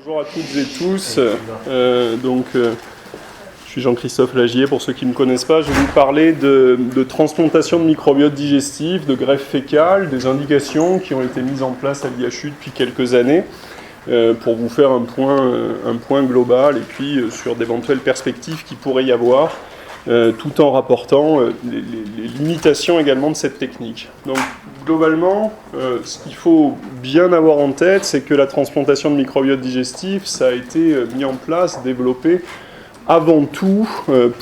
Bonjour à toutes et tous. Je suis Jean-Christophe Lagier. Pour ceux qui ne me connaissent pas, je vais vous parler de transplantation de microbiote digestif, de greffe fécale, des indications qui ont été mises en place à l'IHU depuis quelques années, pour vous faire un point global et puis sur d'éventuelles perspectives qui pourrait y avoir, tout en rapportant les limitations également de cette technique. Donc globalement, ce qu'il faut bien avoir en tête, c'est que la transplantation de microbiote digestif, ça a été mis en place, développé avant tout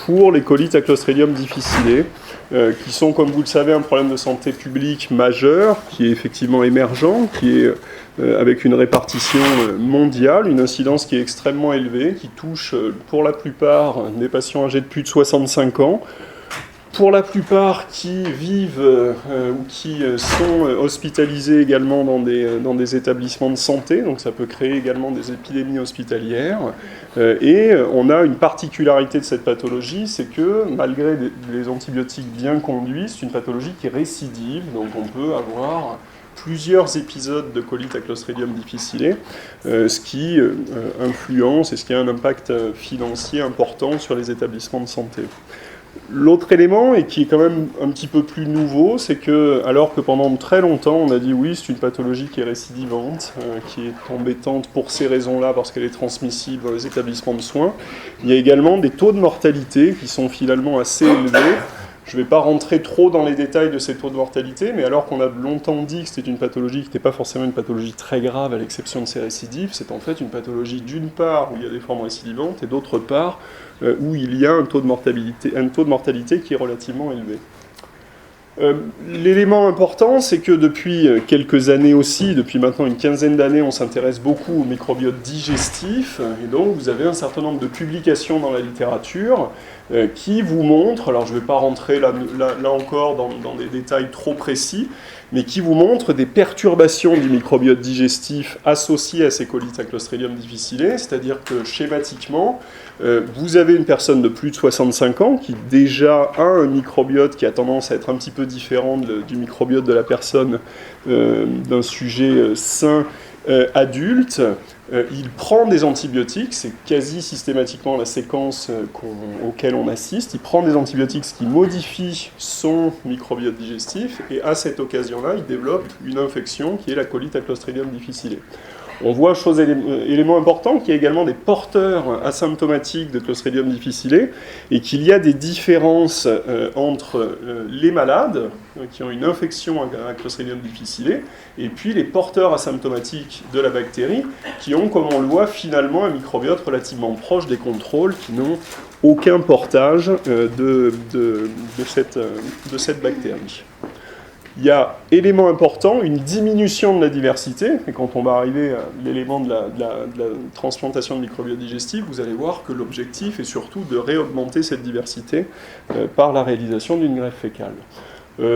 pour les colites à Clostridium difficile, qui sont, comme vous le savez, un problème de santé publique majeur, qui est effectivement émergent, qui est avec une répartition mondiale, une incidence qui est extrêmement élevée, qui touche pour la plupart des patients âgés de plus de 65 ans, pour la plupart qui vivent ou qui sont hospitalisés également dans des établissements de santé, donc ça peut créer également des épidémies hospitalières. Et on a une particularité de cette pathologie, c'est que malgré les antibiotiques bien conduits, c'est une pathologie qui récidive, donc on peut avoir plusieurs épisodes de colite à Clostridium difficile, ce qui influence et ce qui a un impact financier important sur les établissements de santé. L'autre élément, et qui est quand même un petit peu plus nouveau, c'est que, alors que pendant très longtemps on a dit oui, c'est une pathologie qui est récidivante, qui est embêtante pour ces raisons-là, parce qu'elle est transmissible dans les établissements de soins, il y a également des taux de mortalité qui sont finalement assez élevés. Je ne vais pas rentrer trop dans les détails de ces taux de mortalité, mais alors qu'on a longtemps dit que c'était une pathologie qui n'était pas forcément une pathologie très grave à l'exception de ces récidives, c'est en fait une pathologie d'une part où il y a des formes récidivantes et d'autre part où il y a un taux de mortalité qui est relativement élevé. L'élément important, c'est que depuis quelques années aussi, depuis maintenant une quinzaine d'années, on s'intéresse beaucoup au microbiote digestif, et donc vous avez un certain nombre de publications dans la littérature qui vous montrent, alors je ne vais pas rentrer là encore dans des détails trop précis, mais qui vous montrent des perturbations du microbiote digestif associées à ces colites à Clostridium difficile, c'est-à-dire que schématiquement, vous avez une personne de plus de 65 ans qui déjà a un microbiote qui a tendance à être un petit peu différent du microbiote de la personne d'un sujet sain adulte. Il prend des antibiotiques, c'est quasi systématiquement la séquence auquel on assiste. Il prend des antibiotiques, ce qui modifie son microbiote digestif, et à cette occasion-là, il développe une infection qui est la colite à Clostridium difficile. On voit, élément important, qu'il y a également des porteurs asymptomatiques de Clostridium difficile et qu'il y a des différences entre les malades qui ont une infection à Clostridium difficile et puis les porteurs asymptomatiques de la bactérie qui ont, comme on le voit, finalement un microbiote relativement proche des contrôles qui n'ont aucun portage de cette bactérie. Il y a, élément important, une diminution de la diversité, et quand on va arriver à l'élément de la transplantation de microbiote digestif, vous allez voir que l'objectif est surtout de réaugmenter cette diversité par la réalisation d'une greffe fécale.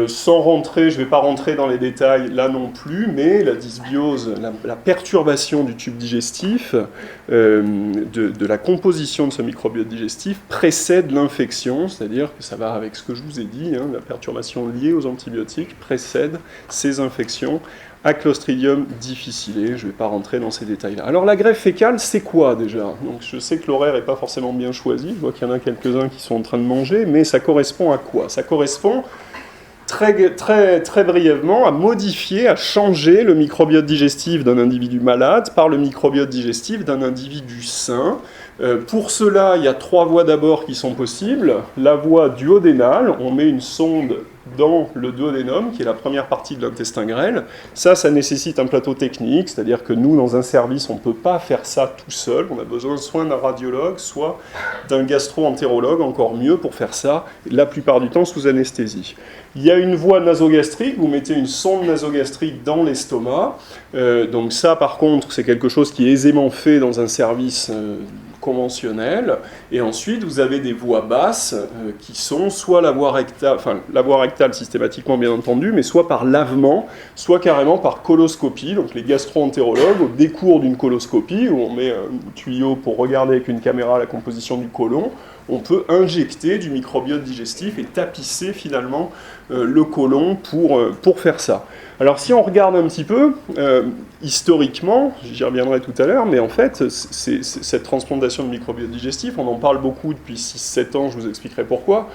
Sans rentrer, je ne vais pas rentrer dans les détails là non plus, mais la dysbiose, la perturbation du tube digestif, de la composition de ce microbiote digestif précède l'infection, c'est-à-dire que ça va avec ce que je vous ai dit, la perturbation liée aux antibiotiques précède ces infections à Clostridium difficile. Je ne vais pas rentrer dans ces détails-là. Alors la greffe fécale, c'est quoi déjà ? Donc, je sais que l'horaire n'est pas forcément bien choisi, je vois qu'il y en a quelques-uns qui sont en train de manger, mais ça correspond à quoi ? Ça correspond très brièvement à modifier, à changer le microbiote digestif d'un individu malade par le microbiote digestif d'un individu sain. Pour cela, il y a 3 voies d'abord qui sont possibles. La voie duodénale, on met une sonde dans le duodénum, qui est la première partie de l'intestin grêle. Ça nécessite un plateau technique, c'est-à-dire que nous, dans un service, on ne peut pas faire ça tout seul. On a besoin soit d'un radiologue, soit d'un gastro-entérologue, encore mieux pour faire ça, la plupart du temps sous anesthésie. Il y a une voie nasogastrique, vous mettez une sonde nasogastrique dans l'estomac. Donc ça, par contre, c'est quelque chose qui est aisément fait dans un service conventionnelle, et ensuite vous avez des voies basses qui sont soit la voie rectale systématiquement bien entendu, mais soit par lavement, soit carrément par coloscopie. Donc les gastro-entérologues, au décours d'une coloscopie, où on met un tuyau pour regarder avec une caméra la composition du côlon, on peut injecter du microbiote digestif et tapisser finalement le côlon pour faire ça. Alors si on regarde un petit peu, historiquement, j'y reviendrai tout à l'heure, mais en fait, cette transplantation de microbiote digestif, on en parle beaucoup depuis 6-7 ans, je vous expliquerai pourquoi,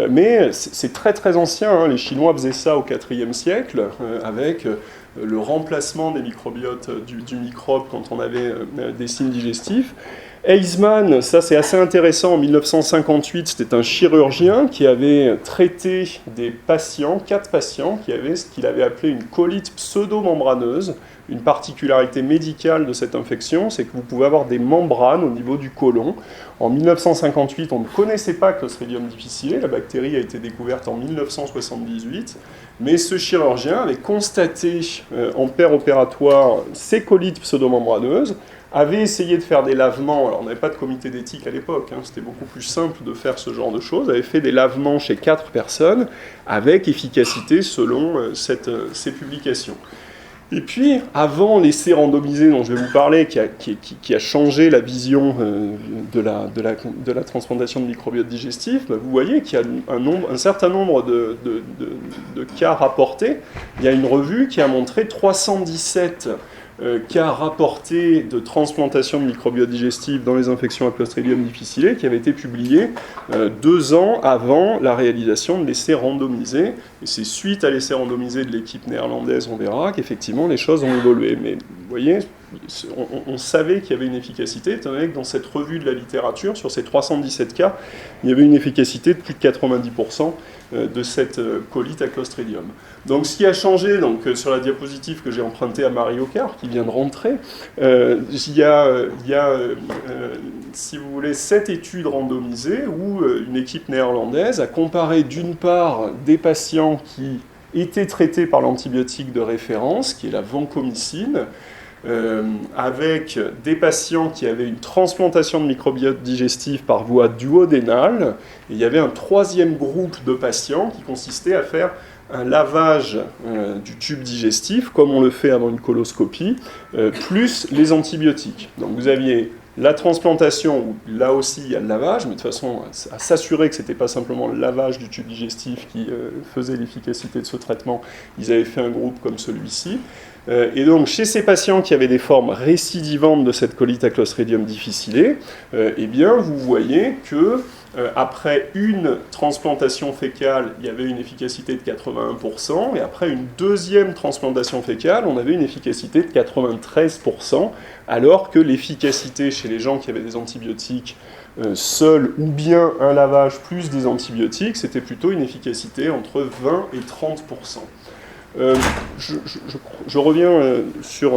mais c'est très très ancien, hein. Les Chinois faisaient ça au IVe siècle, avec le remplacement des microbiotes du microbe quand on avait des signes digestifs. Eisman, ça c'est assez intéressant, en 1958, c'était un chirurgien qui avait traité des patients, 4 patients, qui avaient ce qu'il avait appelé une colite pseudomembraneuse. Une particularité médicale de cette infection, c'est que vous pouvez avoir des membranes au niveau du côlon. En 1958, on ne connaissait pas Clostridium difficile, la bactérie a été découverte en 1978, mais ce chirurgien avait constaté en paire opératoire ces colites pseudomembraneuses, avait essayé de faire des lavements, alors on n'avait pas de comité d'éthique à l'époque, hein, c'était beaucoup plus simple de faire ce genre de choses, avait fait des lavements chez 4 personnes, avec efficacité selon ces publications. Et puis, avant l'essai randomisé dont je vais vous parler, qui a changé la vision de la transplantation de microbiote digestif, vous voyez qu'il y a un certain nombre de cas rapportés. Il y a une revue qui a montré 317 cas rapportés de transplantation de microbiote digestif dans les infections à Clostridium difficile qui avait été publié 2 ans avant la réalisation de l'essai randomisé. Et c'est suite à l'essai randomisé de l'équipe néerlandaise, on verra qu'effectivement les choses ont évolué. Mais vous voyez, on savait qu'il y avait une efficacité, étant donné que dans cette revue de la littérature, sur ces 317 cas, il y avait une efficacité de plus de 90% de cette colite à Clostridium. Donc ce qui a changé, sur la diapositive que j'ai empruntée à Mario Kart, qui vient de rentrer, il y a si vous voulez, 7 études randomisées où une équipe néerlandaise a comparé d'une part des patients qui étaient traités par l'antibiotique de référence, qui est la vancomycine, avec des patients qui avaient une transplantation de microbiote digestif par voie duodénale, et il y avait un 3e groupe de patients qui consistait à faire un lavage du tube digestif, comme on le fait avant une coloscopie, plus les antibiotiques. Donc vous aviez la transplantation, où là aussi il y a le lavage, mais de façon à s'assurer que ce n'était pas simplement le lavage du tube digestif qui faisait l'efficacité de ce traitement, ils avaient fait un groupe comme celui-ci. Et donc, chez ces patients qui avaient des formes récidivantes de cette colite à Clostridium difficile, eh bien, vous voyez que après une transplantation fécale, il y avait une efficacité de 81%, et après une 2e transplantation fécale, on avait une efficacité de 93%, alors que l'efficacité chez les gens qui avaient des antibiotiques seuls ou bien un lavage plus des antibiotiques, c'était plutôt une efficacité entre 20 et 30%. Je reviens sur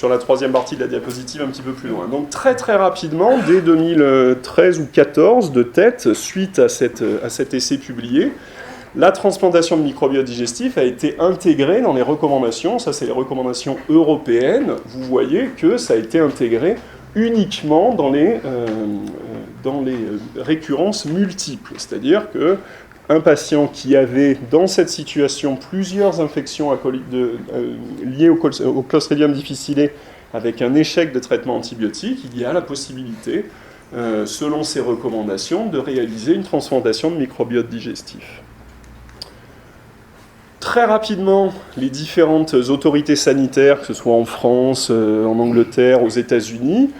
la 3e partie de la diapositive un petit peu plus loin. Donc très très rapidement, dès 2013 ou 2014, de tête, suite à cet essai publié, la transplantation de microbiote digestif a été intégrée dans les recommandations. Ça, c'est les recommandations européennes. Vous voyez que ça a été intégré uniquement dans les récurrences multiples. C'est-à-dire que un patient qui avait dans cette situation plusieurs infections liées au Clostridium difficile avec un échec de traitement antibiotique, il y a la possibilité, selon ces recommandations, de réaliser une transplantation de microbiote digestif. Très rapidement, les différentes autorités sanitaires, que ce soit en France, en Angleterre, aux États-Unis,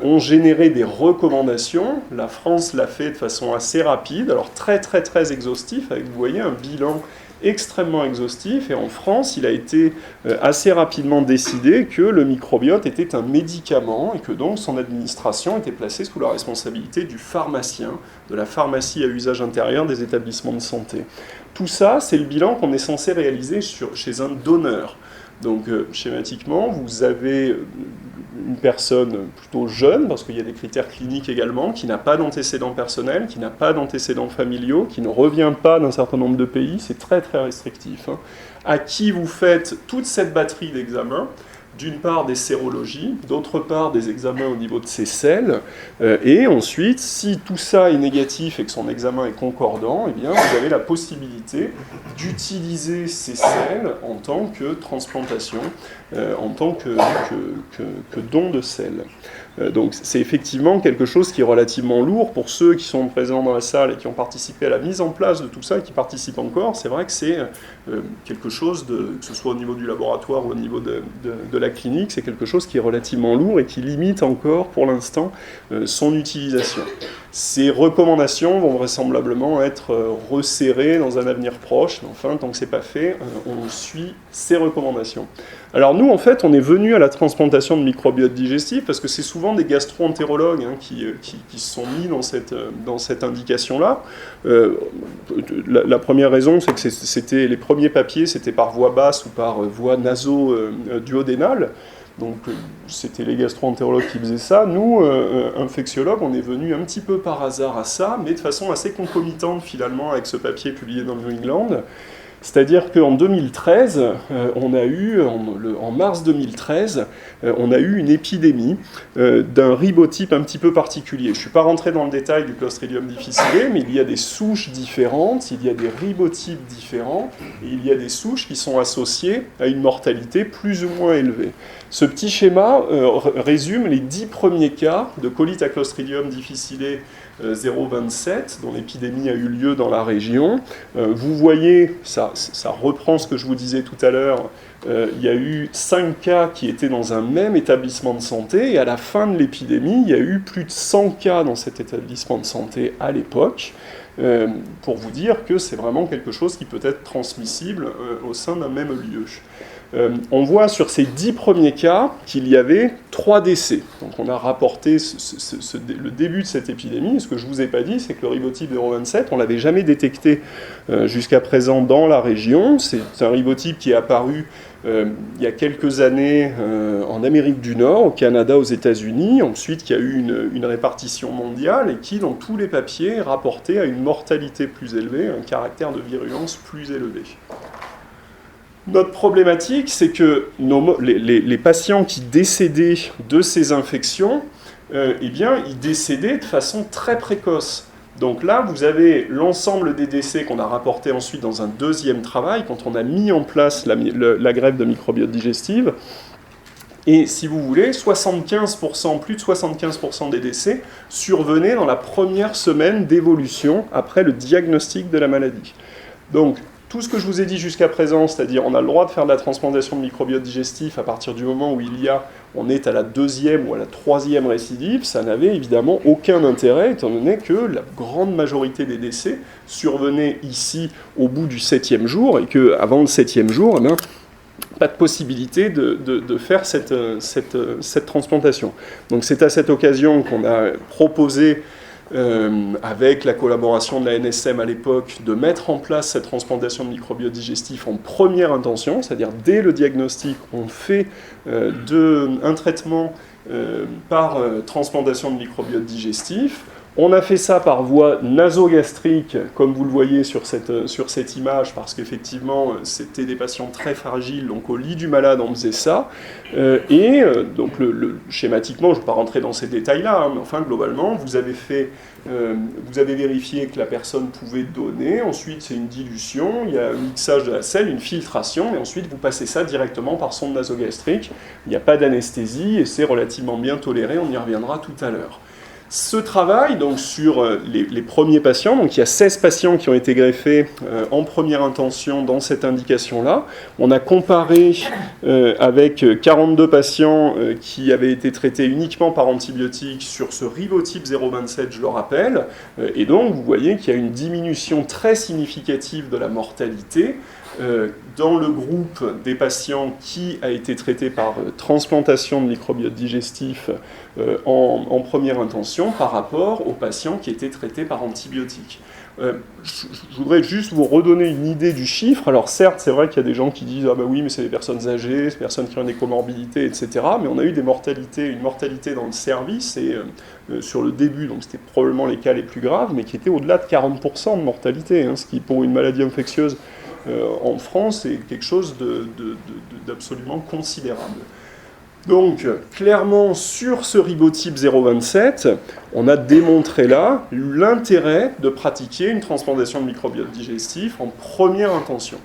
ont généré des recommandations. La France l'a fait de façon assez rapide, alors très très très exhaustif, avec, vous voyez, un bilan extrêmement exhaustif, et en France, il a été assez rapidement décidé que le microbiote était un médicament, et que donc son administration était placée sous la responsabilité du pharmacien, de la pharmacie à usage intérieur des établissements de santé. Tout ça, c'est le bilan qu'on est censé réaliser chez un donneur. Donc, schématiquement, vous avez une personne plutôt jeune, parce qu'il y a des critères cliniques également, qui n'a pas d'antécédents personnels, qui n'a pas d'antécédents familiaux, qui ne revient pas d'un certain nombre de pays, c'est très très restrictif, hein, à qui vous faites toute cette batterie d'examens. d'une part des sérologies, d'autre part des examens au niveau de ces selles, et ensuite, si tout ça est négatif et que son examen est concordant, eh bien, vous avez la possibilité d'utiliser ces selles en tant que transplantation, en tant que don de selles. Donc c'est effectivement quelque chose qui est relativement lourd pour ceux qui sont présents dans la salle et qui ont participé à la mise en place de tout ça et qui participent encore. C'est vrai que c'est quelque chose, que ce soit au niveau du laboratoire ou au niveau de la clinique, c'est quelque chose qui est relativement lourd et qui limite encore pour l'instant son utilisation. Ces recommandations vont vraisemblablement être resserrées dans un avenir proche, mais enfin, tant que ce n'est pas fait, on suit ces recommandations. Alors nous, en fait, on est venu à la transplantation de microbiote digestif parce que c'est souvent des gastro-entérologues qui se sont mis dans cette indication-là. La première raison, c'est que c'était les premiers papiers, c'était par voie basse ou par voie naso-duodénale. Donc c'était les gastro-entérologues qui faisaient ça. Nous, infectiologues, on est venu un petit peu par hasard à ça, mais de façon assez concomitante finalement avec ce papier publié dans New England. C'est-à-dire qu'en 2013, on a eu, en mars 2013, on a eu une épidémie d'un ribotype un petit peu particulier. Je ne suis pas rentré dans le détail du Clostridium difficile, mais il y a des souches différentes, il y a des ribotypes différents, et il y a des souches qui sont associées à une mortalité plus ou moins élevée. Ce petit schéma résume les 10 premiers cas de colite à Clostridium difficile 0,27, dont l'épidémie a eu lieu dans la région. Vous voyez, ça reprend ce que je vous disais tout à l'heure, il y a eu 5 cas qui étaient dans un même établissement de santé, et à la fin de l'épidémie, il y a eu plus de 100 cas dans cet établissement de santé à l'époque, pour vous dire que c'est vraiment quelque chose qui peut être transmissible au sein d'un même lieu. On voit sur ces 10 premiers cas qu'il y avait 3 décès. Donc on a rapporté le début de cette épidémie. Et ce que je ne vous ai pas dit, c'est que le ribotype 0,27, on ne l'avait jamais détecté jusqu'à présent dans la région. C'est un ribotype qui est apparu il y a quelques années en Amérique du Nord, au Canada, aux États-Unis, ensuite qui a eu une répartition mondiale et qui, dans tous les papiers, rapportait à une mortalité plus élevée, un caractère de virulence plus élevé. Notre problématique, c'est que les patients qui décédaient de ces infections, eh bien, ils décédaient de façon très précoce. Donc là, vous avez l'ensemble des décès qu'on a rapportés ensuite dans un deuxième travail, quand on a mis en place la greffe de microbiote digestive. Et si vous voulez, 75%, plus de 75% des décès survenaient dans la première semaine d'évolution après le diagnostic de la maladie. Donc, tout ce que je vous ai dit jusqu'à présent, c'est-à-dire on a le droit de faire de la transplantation de microbiote digestif à partir du moment où on est à la 2e ou à la 3e récidive, ça n'avait évidemment aucun intérêt, étant donné que la grande majorité des décès survenaient ici au bout du 7e jour, et qu'avant le 7e jour, eh bien, pas de possibilité de faire cette transplantation. Donc c'est à cette occasion qu'on a proposé, avec la collaboration de la NSM à l'époque, de mettre en place cette transplantation de microbiote digestif en première intention, c'est-à-dire dès le diagnostic, on fait un traitement par transplantation de microbiote digestif. On a fait ça par voie nasogastrique, comme vous le voyez sur cette image, parce qu'effectivement, c'était des patients très fragiles, donc au lit du malade, on faisait ça. Donc, schématiquement, je ne vais pas rentrer dans ces détails-là, mais enfin, globalement, vous avez vérifié que la personne pouvait donner, ensuite, c'est une dilution, il y a un mixage de la selle, une filtration, et ensuite, vous passez ça directement par sonde nasogastrique. Il n'y a pas d'anesthésie, et c'est relativement bien toléré, on y reviendra tout à l'heure. Ce travail, donc sur les premiers patients, donc il y a 16 patients qui ont été greffés en première intention dans cette indication-là. On a comparé avec 42 patients qui avaient été traités uniquement par antibiotiques sur ce ribotype 0,27, je le rappelle. Et donc, vous voyez qu'il y a une diminution très significative de la mortalité dans le groupe des patients qui a été traité par transplantation de microbiote digestif en première intention par rapport aux patients qui étaient traités par antibiotiques. Je voudrais juste vous redonner une idée du chiffre. Alors certes, c'est vrai qu'il y a des gens qui disent « Ah bah oui, mais c'est des personnes âgées, c'est des personnes qui ont des comorbidités, etc. » Mais on a eu une mortalité dans le service, et sur le début, donc c'était probablement les cas les plus graves, mais qui était au-delà de 40% de mortalité, ce qui pour une maladie infectieuse en France est quelque chose d'absolument considérable. Donc, clairement, sur ce ribotype 0,27, on a démontré là l'intérêt de pratiquer une transplantation de microbiote digestif en première intention.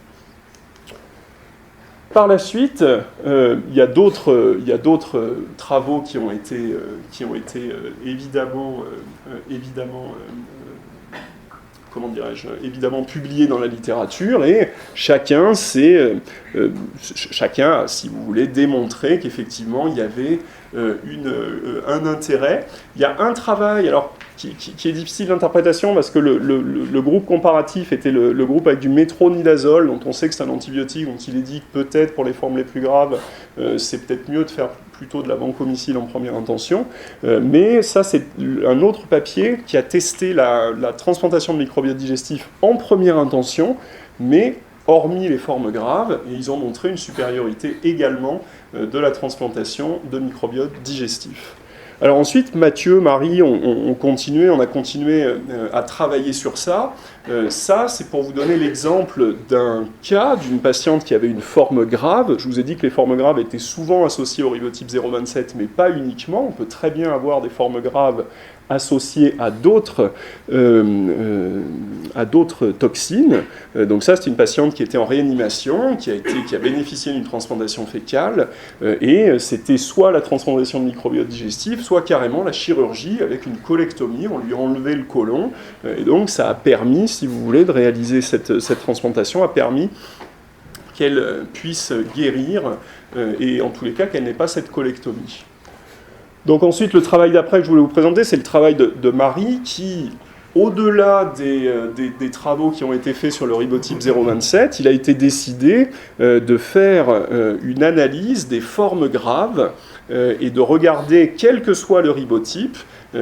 Par la suite, il y a d'autres travaux qui ont été évidemment publiés dans la littérature, et chacun a, si vous voulez, démontré qu'effectivement il y avait un intérêt. Il y a un travail, alors qui est difficile d'interprétation parce que le groupe comparatif était le groupe avec du métronidazole, dont on sait que c'est un antibiotique, dont il est dit que peut-être pour les formes les plus graves, c'est peut-être mieux de faire plutôt de la vancomycine en première intention. Mais ça, c'est un autre papier qui a testé la transplantation de microbiote digestif en première intention, mais hormis les formes graves, et ils ont montré une supériorité également de la transplantation de microbiote digestif. Alors ensuite, Mathieu, Marie, on a continué à travailler sur ça. Ça, c'est pour vous donner l'exemple d'un cas d'une patiente qui avait une forme grave. Je vous ai dit que les formes graves étaient souvent associées au ribotype 0,27, mais pas uniquement. On peut très bien avoir des formes graves associées à d'autres toxines. Donc ça, c'est une patiente qui était en réanimation, qui a bénéficié d'une transplantation fécale, et c'était soit la transplantation de microbiote digestif, soit carrément la chirurgie avec une colectomie, on lui a enlevé le côlon, et donc ça a permis, si vous voulez, de réaliser cette transplantation, a permis qu'elle puisse guérir, et en tous les cas qu'elle n'ait pas cette colectomie. Donc ensuite, le travail d'après que je voulais vous présenter, c'est le travail de Marie qui, au-delà des travaux qui ont été faits sur le ribotype 0,27, il a été décidé de faire une analyse des formes graves et de regarder, quel que soit le ribotype,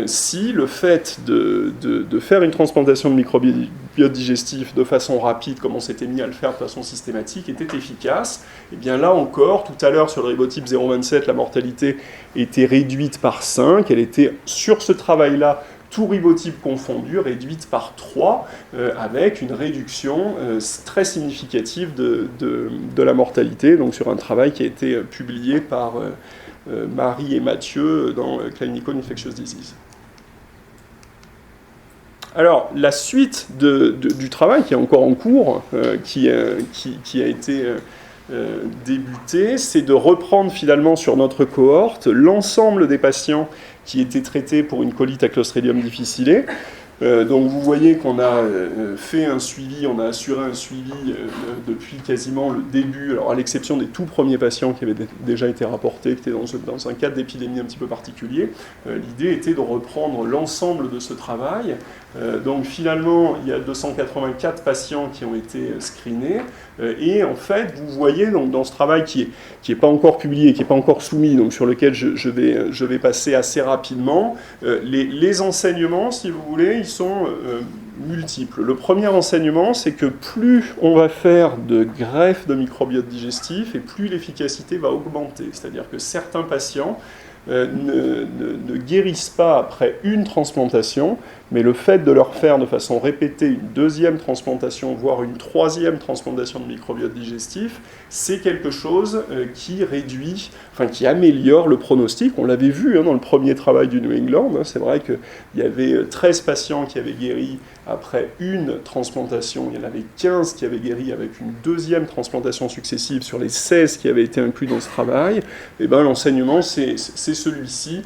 si le fait de faire une transplantation de microbiote digestif de façon rapide, comme on s'était mis à le faire de façon systématique, était efficace. Et bien là encore, tout à l'heure sur le ribotype 0,27, la mortalité était réduite par 5, elle était sur ce travail-là, tout ribotype confondu, réduite par 3, avec une réduction très significative de la mortalité, donc sur un travail qui a été publié par Marie et Mathieu dans Clinical Infectious Disease. Alors, la suite du travail qui est encore en cours, qui a été débuté, c'est de reprendre finalement sur notre cohorte l'ensemble des patients qui étaient traités pour une colite à Clostridium difficile. Donc vous voyez qu'on a fait un suivi, on a assuré un suivi depuis quasiment le début, alors à l'exception des tout premiers patients qui avaient déjà été rapportés, qui étaient dans un cadre d'épidémie un petit peu particulier. L'idée était de reprendre l'ensemble de ce travail. Donc finalement, il y a 284 patients qui ont été screenés, et en fait, vous voyez donc, dans ce travail qui est pas encore publié, qui n'est pas encore soumis, donc sur lequel je vais passer assez rapidement, les enseignements, si vous voulez, ils sont multiples. Le premier enseignement, c'est que plus on va faire de greffes de microbiote digestif, et plus l'efficacité va augmenter. C'est-à-dire que certains patients ne guérissent pas après une transplantation, mais le fait de leur faire de façon répétée une deuxième transplantation, voire une troisième transplantation de microbiote digestif, c'est quelque chose qui améliore le pronostic. On l'avait vu dans le premier travail du New England, c'est vrai qu'il y avait 13 patients qui avaient guéri après une transplantation, il y en avait 15 qui avaient guéri avec une deuxième transplantation successive sur les 16 qui avaient été inclus dans ce travail. Et ben, l'enseignement, c'est celui-ci.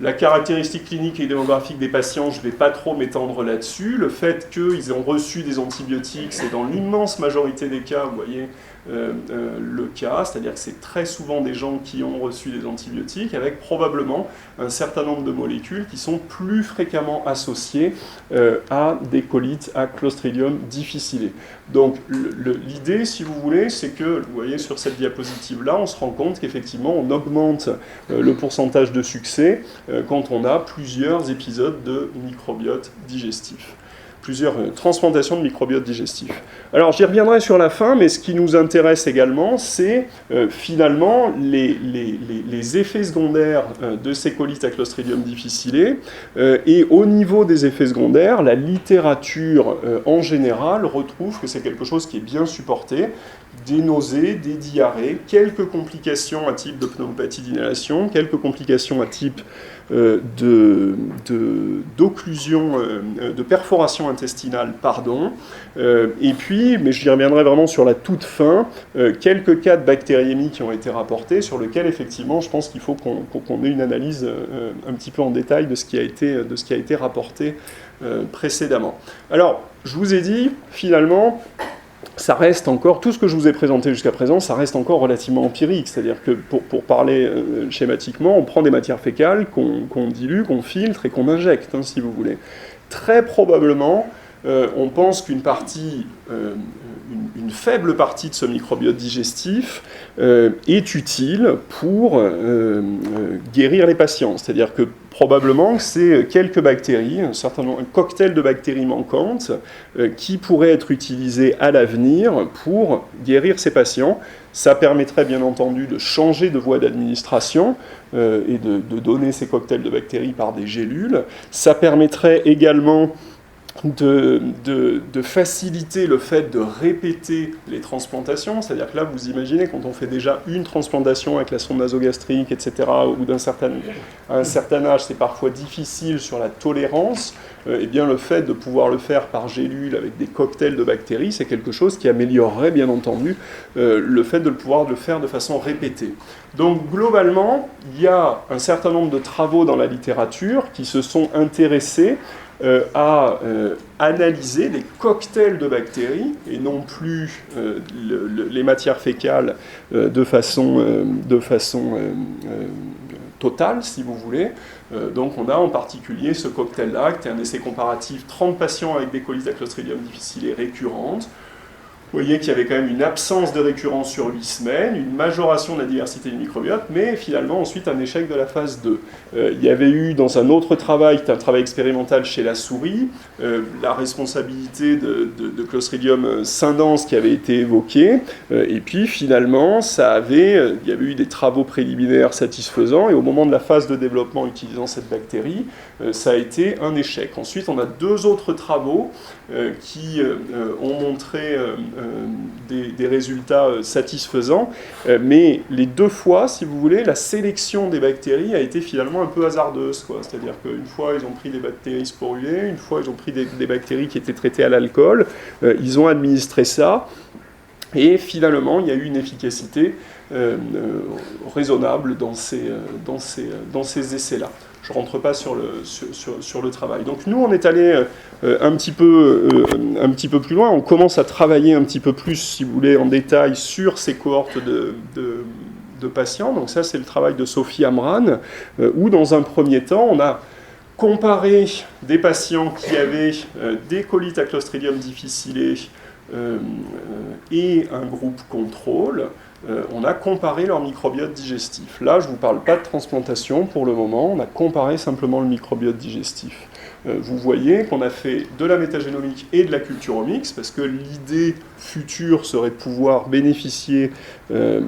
La caractéristique clinique et démographique des patients, je ne vais pas trop m'étendre là-dessus. Le fait qu'ils ont reçu des antibiotiques, c'est dans l'immense majorité des cas, vous voyez, le cas, c'est-à-dire que c'est très souvent des gens qui ont reçu des antibiotiques, avec probablement un certain nombre de molécules qui sont plus fréquemment associées à des colites à Clostridium difficile. Donc l'idée, si vous voulez, c'est que, vous voyez sur cette diapositive-là, on se rend compte qu'effectivement on augmente le pourcentage de succès quand on a plusieurs épisodes de microbiote digestif. transplantations de microbiote digestif. Alors j'y reviendrai sur la fin, mais ce qui nous intéresse également, c'est finalement les effets secondaires de ces colites à Clostridium difficile. Et au niveau des effets secondaires, la littérature en général retrouve que c'est quelque chose qui est bien supporté. Des nausées, des diarrhées, quelques complications à type de pneumopathie d'inhalation, quelques complications à type d'occlusion, de perforation intestinale, et puis, mais j'y reviendrai vraiment sur la toute fin, quelques cas de bactériémie qui ont été rapportés, sur lesquels effectivement je pense qu'il faut qu'on ait une analyse un petit peu en détail de ce qui a été rapporté précédemment. Alors, je vous ai dit, finalement, ça reste encore, tout ce que je vous ai présenté jusqu'à présent, ça reste encore relativement empirique. C'est-à-dire que, pour parler schématiquement, on prend des matières fécales qu'on dilue, qu'on filtre et qu'on injecte, si vous voulez. Très probablement, on pense qu'une faible partie de ce microbiote digestif est utile pour guérir les patients. C'est-à-dire que probablement que c'est quelques bactéries, un cocktail de bactéries manquantes qui pourraient être utilisées à l'avenir pour guérir ces patients. Ça permettrait bien entendu de changer de voie d'administration et de donner ces cocktails de bactéries par des gélules. Ça permettrait également de faciliter le fait de répéter les transplantations, c'est-à-dire que là, vous imaginez, quand on fait déjà une transplantation avec la sonde nasogastrique, etc., au bout à un certain âge, c'est parfois difficile sur la tolérance, et bien le fait de pouvoir le faire par gélule avec des cocktails de bactéries, c'est quelque chose qui améliorerait bien entendu le fait de pouvoir le faire de façon répétée. Donc globalement, il y a un certain nombre de travaux dans la littérature qui se sont intéressés à analyser les cocktails de bactéries et non plus les matières fécales de façon totale, si vous voulez. Donc on a en particulier ce cocktail-là, qui est un essai comparatif, 30 patients avec des colites à Clostridium difficile récurrentes. Vous voyez qu'il y avait quand même une absence de récurrence sur 8 semaines, une majoration de la diversité du microbiote, mais finalement ensuite un échec de la phase 2. Il y avait eu dans un autre travail, qui est un travail expérimental chez la souris, la responsabilité de Clostridium scindens qui avait été évoquée, et puis finalement il y avait eu des travaux préliminaires satisfaisants, et au moment de la phase de développement utilisant cette bactérie, ça a été un échec. Ensuite on a 2 autres travaux qui ont montré des résultats satisfaisants, mais les 2 fois, si vous voulez, la sélection des bactéries a été finalement un peu hasardeuse, c'est-à-dire qu'une fois ils ont pris des bactéries sporulées, une fois ils ont pris des bactéries qui étaient traitées à l'alcool, ils ont administré ça, et finalement il y a eu une efficacité raisonnable dans ces essais-là. Je ne rentre pas sur le travail. Donc nous, on est allé un petit peu plus loin. On commence à travailler un petit peu plus, si vous voulez, en détail sur ces cohortes de patients. Donc ça, c'est le travail de Sophie Amran, où dans un premier temps, on a comparé des patients qui avaient des colites à Clostridium difficile et un groupe contrôle. On a comparé leur microbiote digestif. Là, je ne vous parle pas de transplantation pour le moment, on a comparé simplement le microbiote digestif. Vous voyez qu'on a fait de la métagénomique et de la culturomix, parce que l'idée future serait de pouvoir bénéficier d'un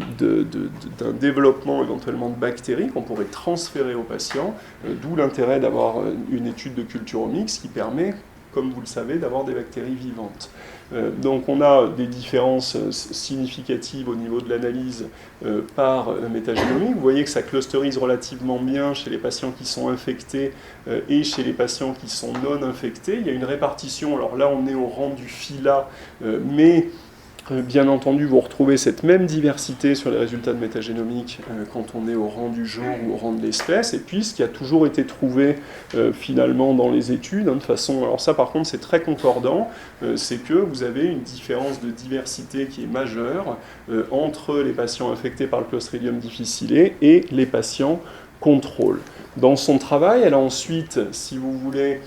développement éventuellement de bactéries qu'on pourrait transférer aux patients, d'où l'intérêt d'avoir une étude de culturomix qui permet, comme vous le savez, d'avoir des bactéries vivantes. Donc on a des différences significatives au niveau de l'analyse par métagénomique. Vous voyez que ça clusterise relativement bien chez les patients qui sont infectés et chez les patients qui sont non infectés. Il y a une répartition, alors là on est au rang du phyla, mais bien entendu, vous retrouvez cette même diversité sur les résultats de métagénomique quand on est au rang du genre ou au rang de l'espèce. Et puis, ce qui a toujours été trouvé finalement dans les études, de façon... Alors ça, par contre, c'est très concordant, c'est que vous avez une différence de diversité qui est majeure entre les patients infectés par le Clostridium difficile et les patients contrôle. Dans son travail, elle a ensuite, si vous voulez,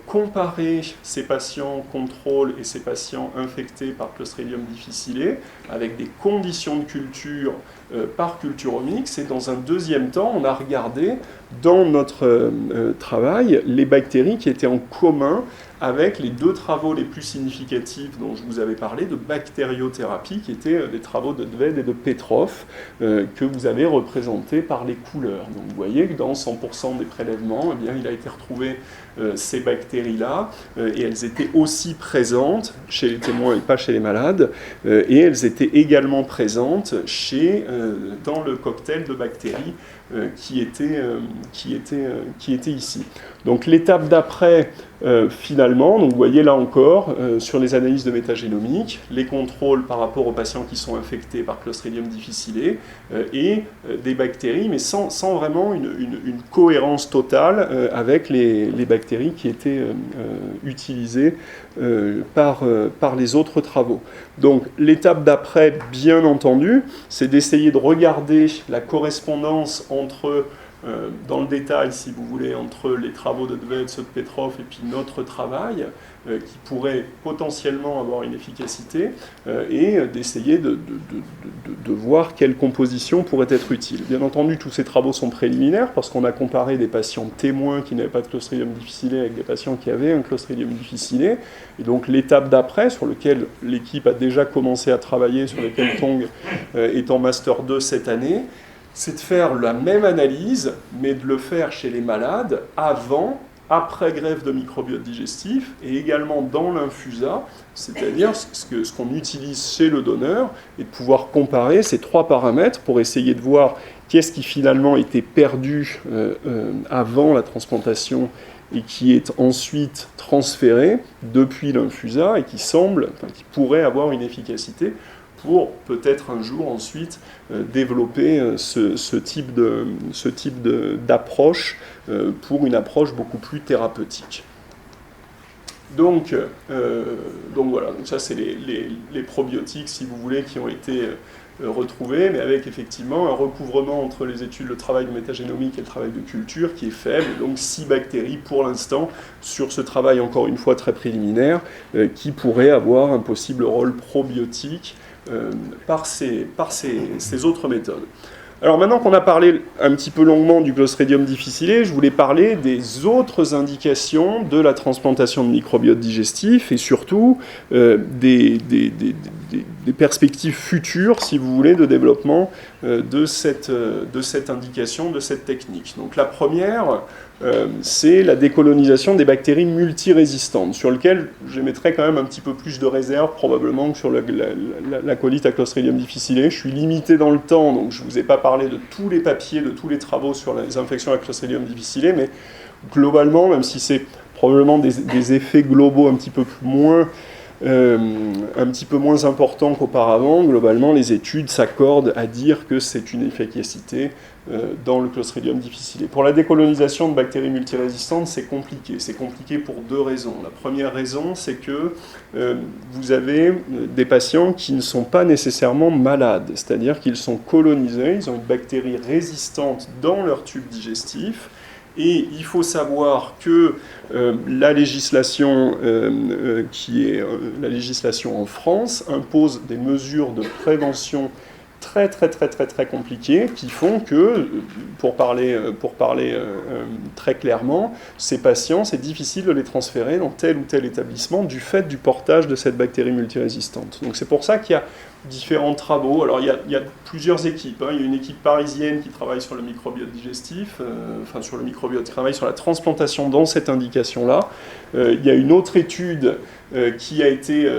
comparé ces patients contrôle et ces patients infectés par Clostridium difficile avec des conditions de culture par culturomix. Et dans un deuxième temps, on a regardé dans notre travail les bactéries qui étaient en commun avec les 2 travaux les plus significatifs dont je vous avais parlé de bactériothérapie, qui étaient des travaux de Dved et de Petrov, que vous avez représentés par les couleurs. Donc vous voyez que dans 100% des prélèvements, eh bien, il a été retrouvé ces bactéries-là, et elles étaient aussi présentes chez les témoins et pas chez les malades, et elles étaient également présentes dans le cocktail de bactéries qui était ici. Donc l'étape d'après, finalement, donc vous voyez là encore, sur les analyses de métagénomique, les contrôles par rapport aux patients qui sont infectés par Clostridium difficile et des bactéries, mais sans vraiment une cohérence totale avec les bactéries qui étaient utilisées par les autres travaux. Donc l'étape d'après, bien entendu, c'est d'essayer de regarder la correspondance entre, dans le détail si vous voulez, entre les travaux de Dved, ceux de Petrov et puis notre travail, qui pourrait potentiellement avoir une efficacité, et d'essayer de voir quelle composition pourrait être utile. Bien entendu, tous ces travaux sont préliminaires, parce qu'on a comparé des patients témoins qui n'avaient pas de Clostridium difficile avec des patients qui avaient un Clostridium difficile, et donc l'étape d'après, sur laquelle l'équipe a déjà commencé à travailler, sur laquelle Tong est en Master 2 cette année, c'est de faire la même analyse, mais de le faire chez les malades après greffe de microbiote digestif, et également dans l'infusa, c'est-à-dire ce qu'on utilise chez le donneur, et de pouvoir comparer ces 3 paramètres pour essayer de voir qu'est-ce qui finalement était perdu avant la transplantation et qui est ensuite transféré depuis l'infusa et qui pourrait avoir une efficacité pour peut-être un jour ensuite développer ce type d'approche pour une approche beaucoup plus thérapeutique. Donc voilà, donc ça c'est les probiotiques, si vous voulez, qui ont été retrouvés, mais avec effectivement un recouvrement entre les études, le travail de métagénomique et le travail de culture qui est faible, donc 6 bactéries pour l'instant sur ce travail encore une fois très préliminaire, qui pourrait avoir un possible rôle probiotique par ces autres méthodes. Alors maintenant qu'on a parlé un petit peu longuement du Clostridium difficile, je voulais parler des autres indications de la transplantation de microbiote digestif et surtout des perspectives futures, si vous voulez, de développement de cette indication, de cette technique. Donc la première, c'est la décolonisation des bactéries multirésistantes, sur lequel j'émettrais quand même un petit peu plus de réserve probablement que sur la colite à Clostridium difficile. Je suis limité dans le temps, donc je ne vous ai pas parlé de tous les papiers, de tous les travaux sur les infections à Clostridium difficile, mais globalement, même si c'est probablement des effets globaux un petit peu moins importants qu'auparavant, globalement les études s'accordent à dire que c'est une efficacité dans le Clostridium difficile. Pour la décolonisation de bactéries multirésistantes, c'est compliqué. C'est compliqué pour 2 raisons. La première raison, c'est que vous avez des patients qui ne sont pas nécessairement malades, c'est-à-dire qu'ils sont colonisés, ils ont une bactérie résistante dans leur tube digestif. Et il faut savoir que la législation la législation en France impose des mesures de prévention très compliquées qui font que, pour parler très clairement, ces patients, c'est difficile de les transférer dans tel ou tel établissement du fait du portage de cette bactérie multirésistante. Donc c'est pour ça qu'il y a différents travaux. Alors il y a plusieurs équipes. Il y a une équipe parisienne qui travaille sur le microbiote digestif, qui travaille sur la transplantation dans cette indication-là. Il y a une autre étude qui a été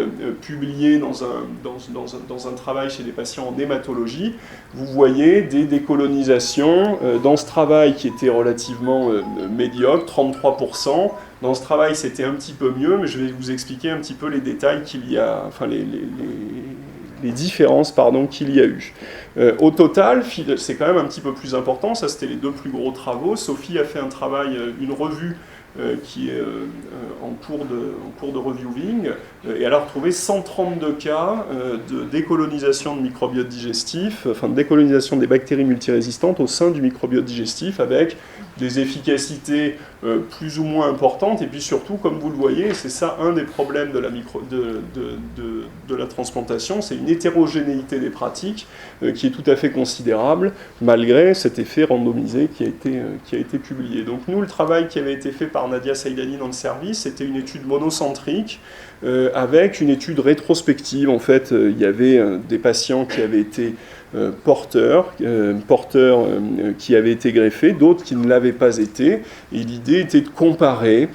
publiée dans un travail chez des patients en hématologie. Vous voyez des décolonisations dans ce travail qui était relativement médiocre, 33%. Dans ce travail, c'était un petit peu mieux, mais je vais vous expliquer un petit peu les détails qu'il y a, enfin les différences qu'il y a eu. Au total, c'est quand même un petit peu plus important, ça c'était les 2 plus gros travaux. Sophie a fait un travail, une revue qui est en cours de reviewing, et elle a retrouvé 132 cas de décolonisation de microbiote digestif, de décolonisation des bactéries multirésistantes au sein du microbiote digestif, avec des efficacités plus ou moins importantes, et puis surtout, comme vous le voyez, c'est ça un des problèmes de la transplantation, c'est une hétérogénéité des pratiques qui est tout à fait considérable, malgré cet effet randomisé qui a été publié. Donc nous, le travail qui avait été fait par Nadia Saïdani dans le service, c'était une étude monocentrique, avec une étude rétrospective. En fait, il y avait des patients qui avaient été porteurs qui avaient été greffés, d'autres qui ne l'avaient pas été, et l'idée était de comparer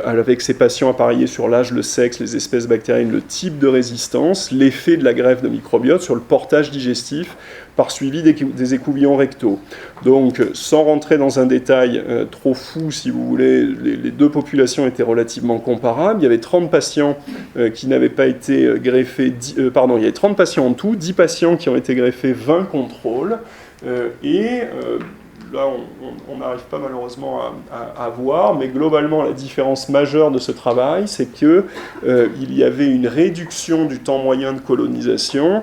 avec ces patients appareillés sur l'âge, le sexe, les espèces bactériennes, le type de résistance, l'effet de la greffe de microbiote sur le portage digestif par suivi des écouvillons rectaux. Donc, sans rentrer dans un détail trop fou, si vous voulez, les deux populations étaient relativement comparables. Il y avait 30 patients qui n'avaient pas été greffés, il y avait 30 patients en tout, 10 patients qui ont été greffés, 20 contrôles, là, on n'arrive pas malheureusement à voir, mais globalement, la différence majeure de ce travail, c'est qu'il y avait une réduction du temps moyen de colonisation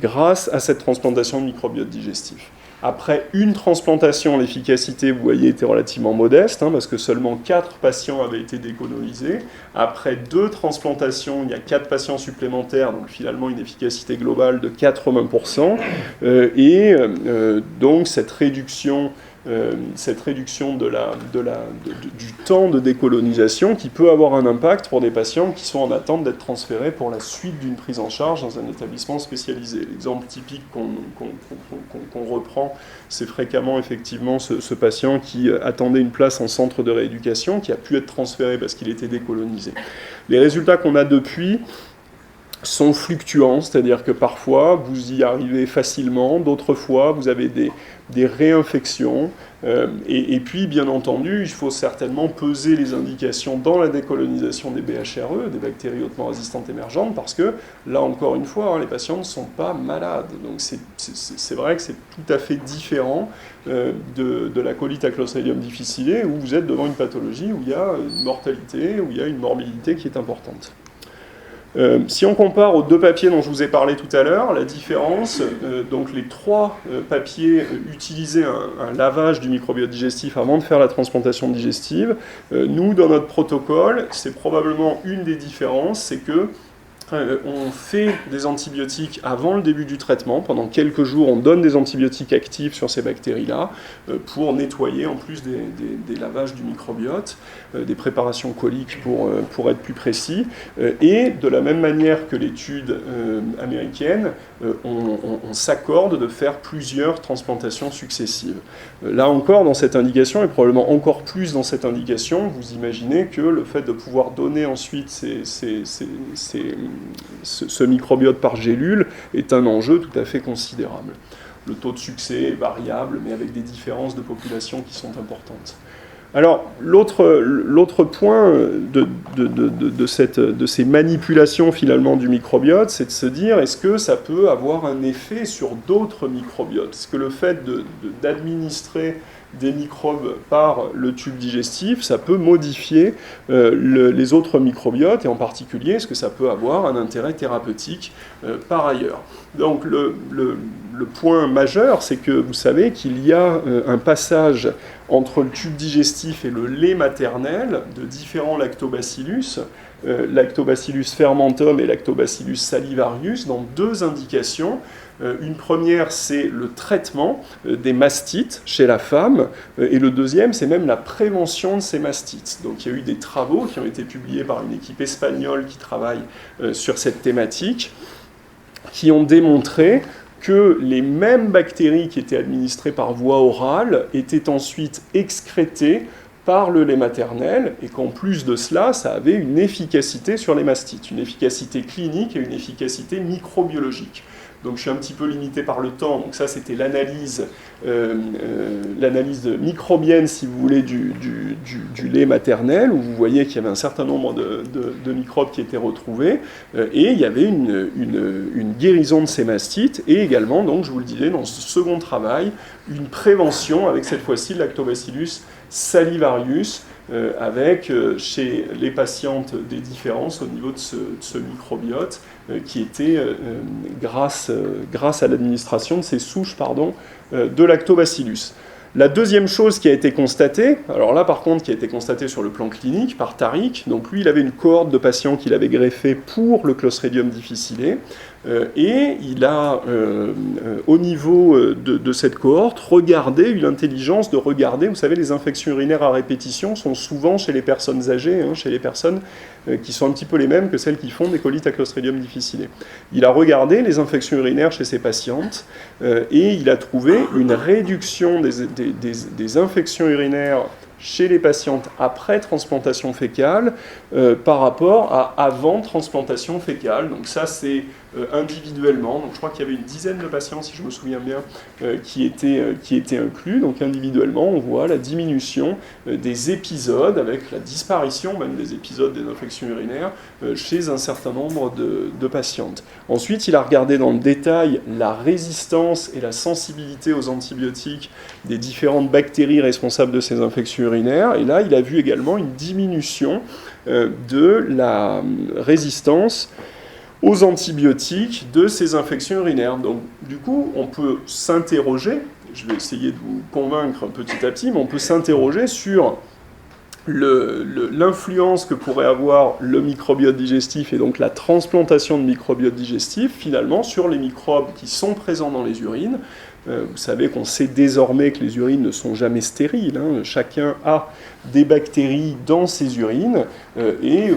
grâce à cette transplantation de microbiote digestif. Après une transplantation, l'efficacité, vous voyez, était relativement modeste, parce que seulement 4 patients avaient été décolonisés. Après 2 transplantations, il y a 4 patients supplémentaires, donc finalement une efficacité globale de 80%. Donc cette réduction du temps de décolonisation qui peut avoir un impact pour des patients qui sont en attente d'être transférés pour la suite d'une prise en charge dans un établissement spécialisé. L'exemple typique qu'on reprend, c'est fréquemment effectivement ce patient qui attendait une place en centre de rééducation, qui a pu être transféré parce qu'il était décolonisé. Les résultats qu'on a depuis sont fluctuants, c'est-à-dire que parfois vous y arrivez facilement, d'autres fois vous avez des réinfections, et puis bien entendu il faut certainement peser les indications dans la décolonisation des BHRE, des bactéries hautement résistantes émergentes, parce que là encore une fois, les patients ne sont pas malades, donc c'est vrai que c'est tout à fait différent de la colite à Clostridium difficile, où vous êtes devant une pathologie où il y a une mortalité, où il y a une morbidité qui est importante. Si on compare aux 2 papiers dont je vous ai parlé tout à l'heure, la différence, donc les 3 papiers utilisaient un lavage du microbiote digestif avant de faire la transplantation digestive. Nous, dans notre protocole, c'est probablement une des différences, c'est que on fait des antibiotiques avant le début du traitement. Pendant quelques jours, on donne des antibiotiques actifs sur ces bactéries-là pour nettoyer, en plus des lavages du microbiote, des préparations coliques pour être plus précis. Et de la même manière que l'étude américaine, on s'accorde de faire plusieurs transplantations successives. Là encore, dans cette indication, et probablement encore plus dans cette indication, vous imaginez que le fait de pouvoir donner ensuite ce microbiote par gélule est un enjeu tout à fait considérable. Le taux de succès est variable, mais avec des différences de population qui sont importantes. Alors, l'autre point de ces manipulations finalement du microbiote, c'est de se dire, est-ce que ça peut avoir un effet sur d'autres microbiotes ? Est-ce que le fait d'administrer des microbes par le tube digestif, ça peut modifier les autres microbiotes, et en particulier, est-ce que ça peut avoir un intérêt thérapeutique par ailleurs ? Donc le point majeur, c'est que vous savez qu'il y a un passage entre le tube digestif et le lait maternel de différents lactobacillus, Lactobacillus fermentum et Lactobacillus salivarius, dans 2 indications. Une première, c'est le traitement des mastites chez la femme, et le deuxième, c'est même la prévention de ces mastites. Donc il y a eu des travaux qui ont été publiés par une équipe espagnole qui travaille sur cette thématique, qui ont démontré que les mêmes bactéries qui étaient administrées par voie orale étaient ensuite excrétées par le lait maternel, et qu'en plus de cela, ça avait une efficacité sur les mastites, une efficacité clinique et une efficacité microbiologique. Donc je suis un petit peu limité par le temps, donc ça c'était l'analyse microbienne, si vous voulez, du lait maternel, où vous voyez qu'il y avait un certain nombre de microbes qui étaient retrouvés, et il y avait une guérison de ces mastites, et également, donc je vous le disais, dans ce second travail, une prévention avec cette fois-ci le Lactobacillus salivarius, avec chez les patientes des différences au niveau de ce microbiote qui était grâce à l'administration de ces souches de lactobacillus. La deuxième chose qui a été constatée, alors là par contre qui a été constatée sur le plan clinique par Tariq, donc lui il avait une cohorte de patients qu'il avait greffé pour le Clostridium difficile, et il a, au niveau de cette cohorte, regardé, eu l'intelligence de regarder, vous savez, les infections urinaires à répétition sont souvent chez les personnes âgées, chez les personnes qui sont un petit peu les mêmes que celles qui font des colites à Clostridium difficile. Il a regardé les infections urinaires chez ces patientes, et il a trouvé une réduction des infections urinaires chez les patientes après transplantation fécale par rapport à avant transplantation fécale. Donc ça c'est individuellement, donc je crois qu'il y avait une dizaine de patients, si je me souviens bien, qui étaient inclus. Donc individuellement, on voit la diminution des épisodes, avec la disparition même des épisodes des infections urinaires chez un certain nombre de patientes. Ensuite, il a regardé dans le détail la résistance et la sensibilité aux antibiotiques des différentes bactéries responsables de ces infections urinaires, et là, il a vu également une diminution de la résistance aux antibiotiques de ces infections urinaires. Donc, du coup, on peut s'interroger, je vais essayer de vous convaincre petit à petit, mais on peut s'interroger sur l'influence que pourrait avoir le microbiote digestif et donc la transplantation de microbiote digestif, finalement, sur les microbes qui sont présents dans les urines. Vous savez qu'on sait désormais que les urines ne sont jamais stériles. Chacun a des bactéries dans ses urines et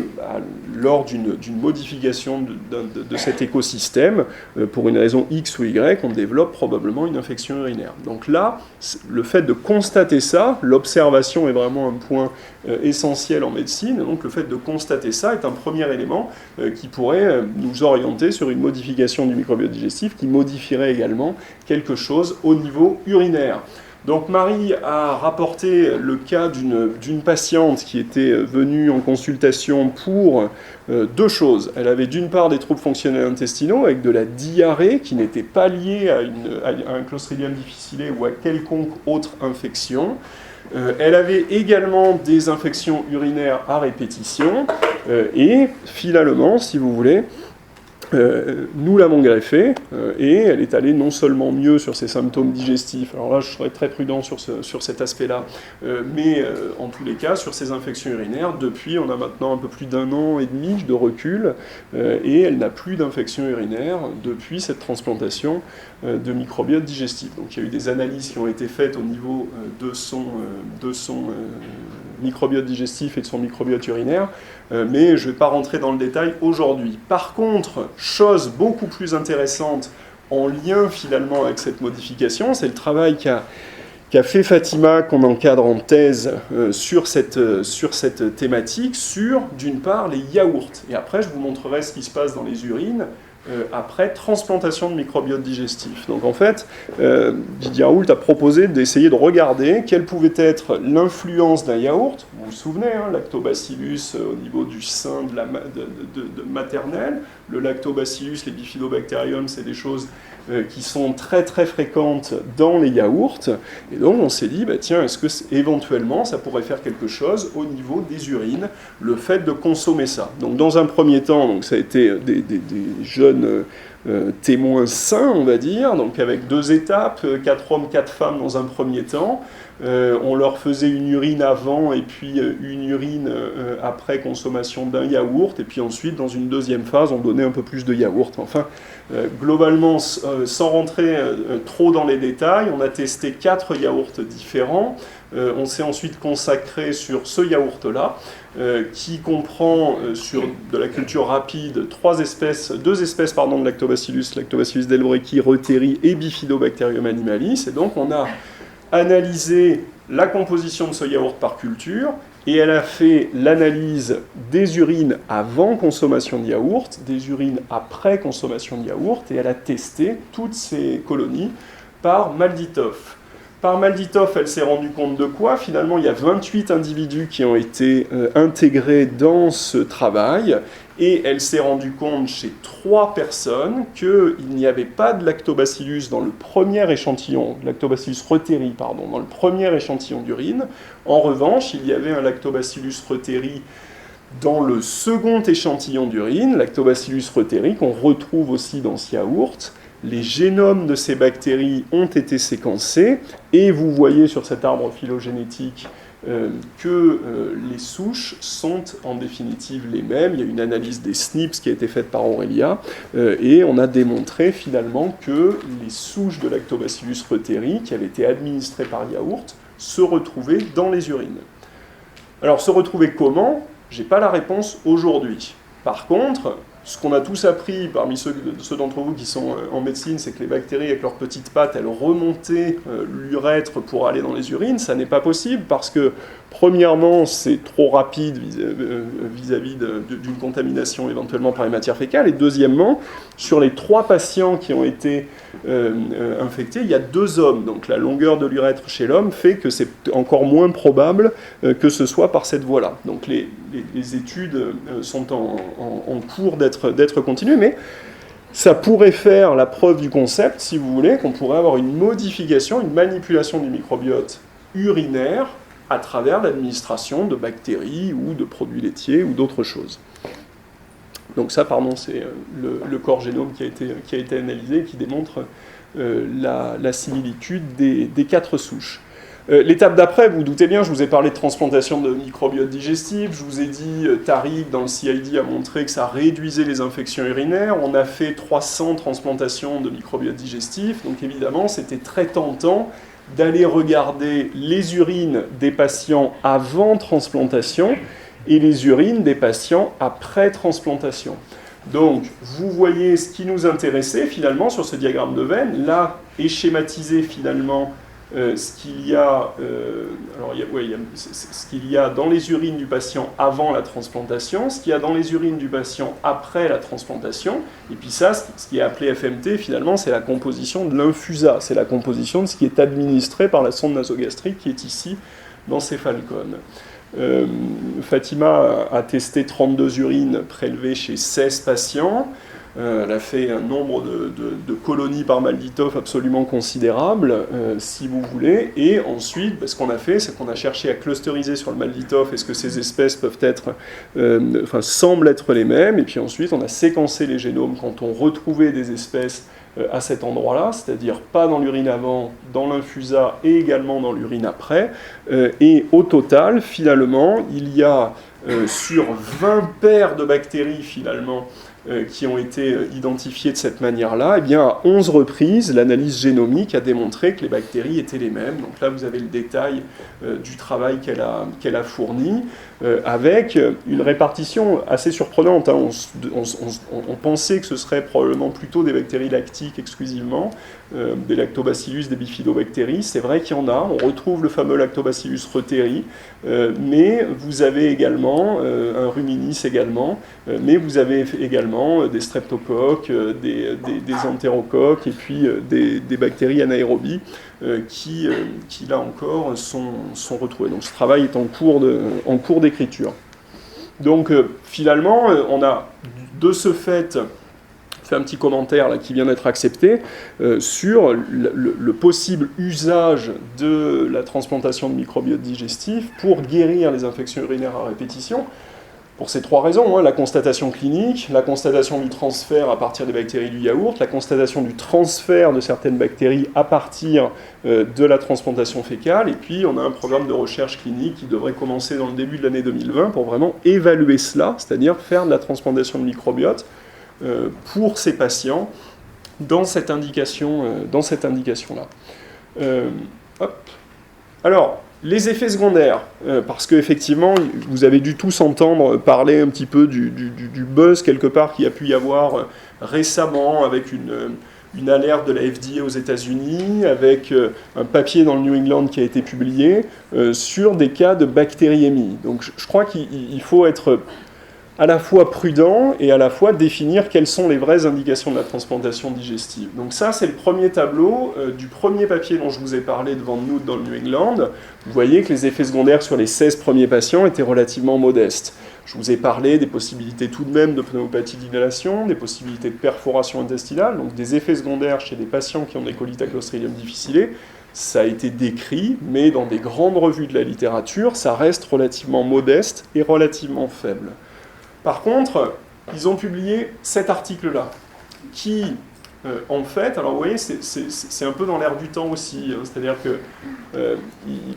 lors d'une modification de cet écosystème, pour une raison X ou Y, on développe probablement une infection urinaire. Donc là, le fait de constater ça, l'observation est vraiment un point essentiel en médecine, donc le fait de constater ça est un premier élément qui pourrait nous orienter sur une modification du microbiote digestif qui modifierait également quelque chose au niveau urinaire. Donc Marie a rapporté le cas d'une patiente qui était venue en consultation pour deux choses. Elle avait d'une part des troubles fonctionnels intestinaux avec de la diarrhée qui n'était pas liée à un Clostridium difficile ou à quelconque autre infection. Elle avait également des infections urinaires à répétition et finalement, si vous voulez, nous l'avons greffée et elle est allée non seulement mieux sur ses symptômes digestifs, alors là je serais très prudent sur cet aspect-là, mais en tous les cas sur ses infections urinaires, depuis on a maintenant un peu plus d'1 an et demi de recul et elle n'a plus d'infections urinaires depuis cette transplantation de microbiote digestif. Donc il y a eu des analyses qui ont été faites au niveau de son microbiote digestif et de son microbiote urinaire, mais je ne vais pas rentrer dans le détail aujourd'hui. Par contre, chose beaucoup plus intéressante en lien finalement avec cette modification, c'est le travail qu'a fait Fatima, qu'on encadre en thèse sur cette thématique, sur d'une part les yaourts. Et après je vous montrerai ce qui se passe dans les urines après transplantation de microbiote digestif. Donc en fait, Didier Raoult a proposé d'essayer de regarder quelle pouvait être l'influence d'un yaourt. Vous vous souvenez, lactobacillus au niveau du sein de maternelle. Le lactobacillus, les bifidobacterium, c'est des choses qui sont très très fréquentes dans les yaourts. Et donc on s'est dit, tiens, est-ce que éventuellement ça pourrait faire quelque chose au niveau des urines, le fait de consommer ça. Donc dans un premier temps, donc, ça a été des jeunes témoins sains, on va dire, donc avec 2 étapes, 4 hommes, 4 femmes dans un premier temps. On leur faisait une urine avant et puis une urine après consommation d'un yaourt, et puis ensuite dans une deuxième phase on donnait un peu plus de yaourt. Enfin, globalement, sans rentrer trop dans les détails, on a testé 4 yaourts différents. On s'est ensuite consacré sur ce yaourt-là, qui comprend sur de la culture rapide 2 espèces de lactobacillus, Lactobacillus delbrueckii, reuteri et Bifidobacterium animalis. Et donc on a analysé la composition de ce yaourt par culture, et elle a fait l'analyse des urines avant consommation de yaourt, des urines après consommation de yaourt, et elle a testé toutes ces colonies par Malditoff. Par Malditoff, elle s'est rendue compte de quoi ? Finalement, il y a 28 individus qui ont été intégrés dans ce travail, et elle s'est rendue compte chez 3 personnes qu'il n'y avait pas de lactobacillus dans le premier échantillon, lactobacillus reuteri, pardon, dans le premier échantillon d'urine. En revanche, il y avait un lactobacillus reuteri dans le second échantillon d'urine, lactobacillus reuteri, qu'on retrouve aussi dans ce yaourt. les génomes de ces bactéries ont été séquencés, et vous voyez sur cet arbre phylogénétique que les souches sont en définitive les mêmes. Il y a une analyse des SNPs qui a été faite par Aurelia, et on a démontré finalement que les souches de Lactobacillus reuteri qui avaient été administrées par yaourt se retrouvaient dans les urines. Alors se retrouver comment ? J'ai pas la réponse aujourd'hui. Par contre, ce qu'on a tous appris parmi ceux d'entre vous qui sont en médecine, c'est que les bactéries avec leurs petites pattes, elles remontaient l'urètre pour aller dans les urines. Ça n'est pas possible parce que, premièrement, c'est trop rapide vis-à-vis d'une contamination éventuellement par les matières fécales. Et deuxièmement, sur les 3 patients qui ont été infectés, il y a 2 hommes. Donc la longueur de l'urètre chez l'homme fait que c'est encore moins probable que ce soit par cette voie-là. Donc les études sont en cours d'être continuées, mais ça pourrait faire la preuve du concept, si vous voulez, qu'on pourrait avoir une modification, une manipulation du microbiote urinaire à travers l'administration de bactéries ou de produits laitiers ou d'autres choses. Donc ça, pardon, c'est le corps génome qui a été analysé et qui démontre la similitude des 4 souches. L'étape d'après, vous vous doutez bien, je vous ai parlé de transplantation de microbiote digestif, je vous ai dit, Tariq dans le CID a montré que ça réduisait les infections urinaires, on a fait 300 transplantations de microbiote digestif, donc évidemment c'était très tentant d'aller regarder les urines des patients avant transplantation et les urines des patients après transplantation. Donc, vous voyez ce qui nous intéressait finalement sur ce diagramme de veine. Là est schématisé finalement ce qu'il y a dans les urines du patient avant la transplantation, ce qu'il y a dans les urines du patient après la transplantation, et puis ça, ce qui est appelé FMT, finalement, c'est la composition de l'infusa, c'est la composition de ce qui est administré par la sonde nasogastrique qui est ici dans ces falcones. Fatima a testé 32 urines prélevées chez 16 patients. Elle a fait un nombre de colonies par Malditov absolument considérable, si vous voulez. Et ensuite, ce qu'on a fait, c'est qu'on a cherché à clusteriser sur le Malditov. Est-ce que ces espèces peuvent être, semblent être les mêmes? Et puis ensuite, on a séquencé les génomes quand on retrouvait des espèces à cet endroit-là, c'est-à-dire pas dans l'urine avant, dans l'infusa et également dans l'urine après. Et au total, finalement, il y a sur 20 paires de bactéries, finalement, qui ont été identifiées de cette manière-là, et bien à 11 reprises, l'analyse génomique a démontré que les bactéries étaient les mêmes. Donc là, vous avez le détail du travail qu'elle a fourni, avec une répartition assez surprenante. Hein. On pensait que ce serait probablement plutôt des bactéries lactiques exclusivement, des lactobacillus, des bifidobactéries. C'est vrai qu'il y en a, on retrouve le fameux lactobacillus reuteri, mais vous avez également un ruminis également, mais vous avez également des streptocoques, des entérocoques et puis des bactéries anaérobies qui là encore sont retrouvées. Donc ce travail est en cours d'écriture. Donc finalement, on a de ce fait fait un petit commentaire là, qui vient d'être accepté sur le possible usage de la transplantation de microbiote digestif pour guérir les infections urinaires à répétition. Pour ces 3 raisons, hein, la constatation clinique, la constatation du transfert à partir des bactéries du yaourt, la constatation du transfert de certaines bactéries à partir de la transplantation fécale, et puis on a un programme de recherche clinique qui devrait commencer dans le début de l'année 2020 pour vraiment évaluer cela, c'est-à-dire faire de la transplantation de microbiote pour ces patients dans cette indication-là. Alors, les effets secondaires, parce qu'effectivement, vous avez dû tous entendre parler un petit peu du buzz quelque part qu'il y a pu y avoir récemment avec une alerte de la FDA aux États-Unis, avec un papier dans le New England qui a été publié sur des cas de bactériémie. Donc je crois qu'il faut être à la fois prudent et à la fois définir quelles sont les vraies indications de la transplantation digestive. Donc ça, c'est le premier tableau du premier papier dont je vous ai parlé devant nous dans le New England. Vous voyez que les effets secondaires sur les 16 premiers patients étaient relativement modestes. Je vous ai parlé des possibilités tout de même de pneumopathie d'inhalation, des possibilités de perforation intestinale, donc des effets secondaires chez des patients qui ont des colites à Clostridium difficile. Ça a été décrit, mais dans des grandes revues de la littérature, ça reste relativement modeste et relativement faible. Par contre, ils ont publié cet article-là, qui en fait, alors vous voyez, c'est un peu dans l'air du temps aussi, hein, c'est-à-dire que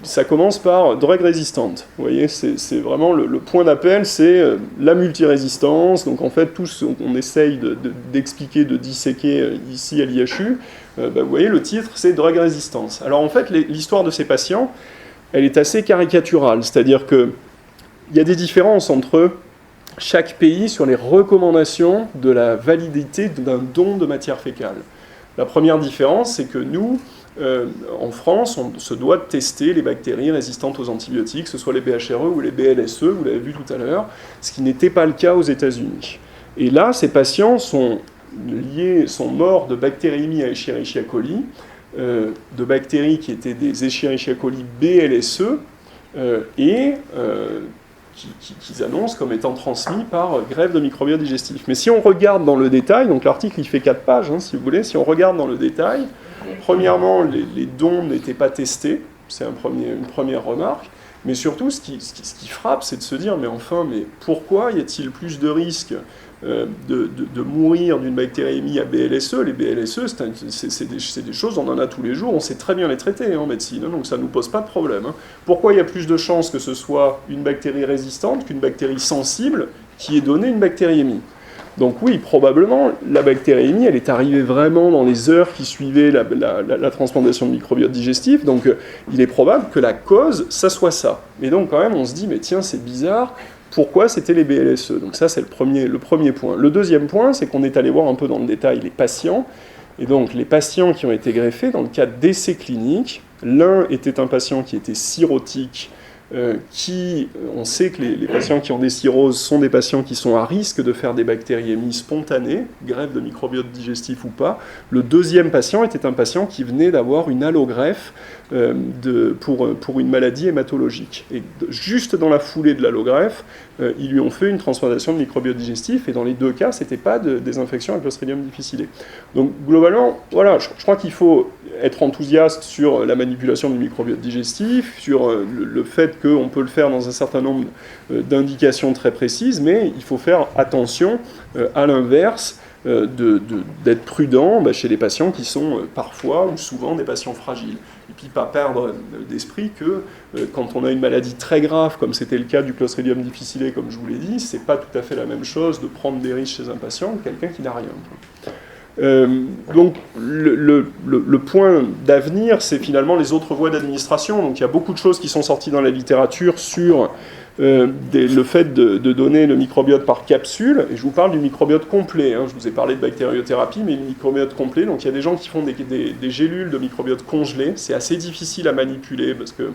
ça commence par drug resistant. Vous voyez, c'est vraiment le point d'appel, c'est la multirésistance. Donc en fait, tout ce qu'on essaye d'expliquer, de disséquer ici à l'IHU, vous voyez, le titre, c'est drug resistance. Alors en fait, l'histoire de ces patients, elle est assez caricaturale, c'est-à-dire qu'il y a des différences entre chaque pays sur les recommandations de la validité d'un don de matière fécale. La première différence, c'est que nous, en France, on se doit de tester les bactéries résistantes aux antibiotiques, que ce soit les BHRE ou les BLSE, vous l'avez vu tout à l'heure, ce qui n'était pas le cas aux États-Unis. Et là, ces patients sont morts de bactériémie à Escherichia coli, de bactéries qui étaient des Escherichia coli BLSE, qu'ils annoncent comme étant transmis par greffe de microbiote digestif. Mais si on regarde dans le détail, donc l'article il fait 4 pages, hein, si vous voulez, si on regarde dans le détail, premièrement, les dons n'étaient pas testés, c'est une première remarque, mais surtout, ce qui frappe, c'est de se dire, mais pourquoi y a-t-il plus de risques de mourir d'une bactériémie à BLSE? Les BLSE, c'est des choses, on en a tous les jours, on sait très bien les traiter en médecine, hein, donc ça ne nous pose pas de problème. Hein. Pourquoi il y a plus de chances que ce soit une bactérie résistante qu'une bactérie sensible qui ait donné une bactériémie? Donc oui, probablement, la bactériémie, elle est arrivée vraiment dans les heures qui suivaient la transplantation de microbiote digestif, donc il est probable que la cause, ça soit ça. Et donc quand même, on se dit, mais tiens, c'est bizarre, pourquoi c'était les BLSE? Donc ça, c'est le premier point. Le deuxième point, c'est qu'on est allé voir un peu dans le détail les patients, et donc les patients qui ont été greffés, dans le cas d'essais cliniques, l'un était un patient qui était cirrhotique, on sait que les patients qui ont des cirrhoses sont des patients qui sont à risque de faire des bactériémies spontanées, greffe de microbiote digestif ou pas. Le deuxième patient était un patient qui venait d'avoir une allogreffe pour une maladie hématologique. Et juste dans la foulée de l'allogreffe, ils lui ont fait une transplantation de microbiote digestif, et dans les deux cas, ce n'était pas des infections avec Clostridium difficile. Donc globalement, voilà, je crois qu'il faut être enthousiaste sur la manipulation du microbiote digestif, sur le fait qu'on peut le faire dans un certain nombre d'indications très précises, mais il faut faire attention à l'inverse, d'être prudent chez les patients qui sont parfois ou souvent des patients fragiles. Et puis pas perdre d'esprit que quand on a une maladie très grave, comme c'était le cas du Clostridium difficile, comme je vous l'ai dit, c'est pas tout à fait la même chose de prendre des risques chez un patient que quelqu'un qui n'a rien. Donc le point d'avenir, c'est finalement les autres voies d'administration. Donc il y a beaucoup de choses qui sont sorties dans la littérature sur le fait de donner le microbiote par capsule, et je vous parle du microbiote complet, hein. Je vous ai parlé de bactériothérapie, mais le microbiote complet, donc il y a des gens qui font des gélules de microbiote congelé, c'est assez difficile à manipuler, parce que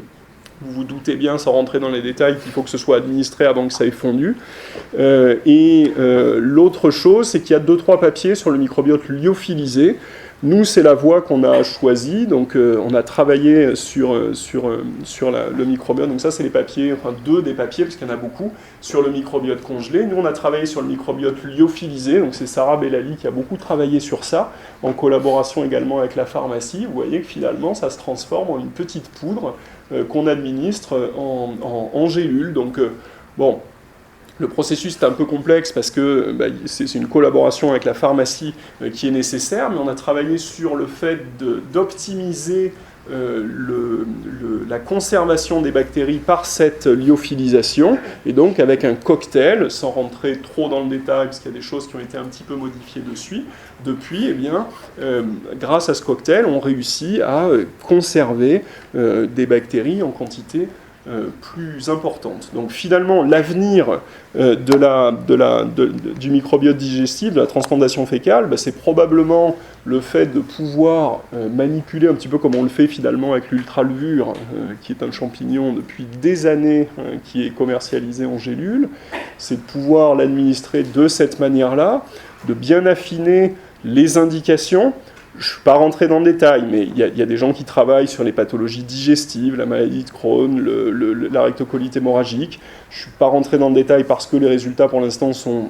vous vous doutez bien, sans rentrer dans les détails, qu'il faut que ce soit administré avant que ça ait fondu. L'autre chose, c'est qu'il y a 2-3 papiers sur le microbiote lyophilisé. Nous, c'est la voie qu'on a choisie, donc on a travaillé sur le microbiote, donc ça c'est les papiers, enfin 2 des papiers, parce qu'il y en a beaucoup, sur le microbiote congelé. Nous, on a travaillé sur le microbiote lyophilisé, donc c'est Sarah Bellali qui a beaucoup travaillé sur ça, en collaboration également avec la pharmacie. Vous voyez que finalement, ça se transforme en une petite poudre qu'on administre en gélule, donc bon... Le processus est un peu complexe parce que c'est une collaboration avec la pharmacie qui est nécessaire, mais on a travaillé sur le fait d'optimiser la conservation des bactéries par cette lyophilisation, et donc avec un cocktail, sans rentrer trop dans le détail, parce qu'il y a des choses qui ont été un petit peu modifiées depuis, eh bien, grâce à ce cocktail, on réussit à conserver des bactéries en quantité plus importante. Donc finalement, l'avenir du microbiote digestif, de la transplantation fécale, c'est probablement le fait de pouvoir manipuler un petit peu comme on le fait finalement avec l'ultralevure, qui est un champignon depuis des années, qui est commercialisé en gélule. C'est de pouvoir l'administrer de cette manière-là, de bien affiner les indications. Je ne suis pas rentré dans le détail, mais il y a des gens qui travaillent sur les pathologies digestives, la maladie de Crohn, la rectocolite hémorragique. Je ne suis pas rentré dans le détail parce que les résultats pour l'instant sont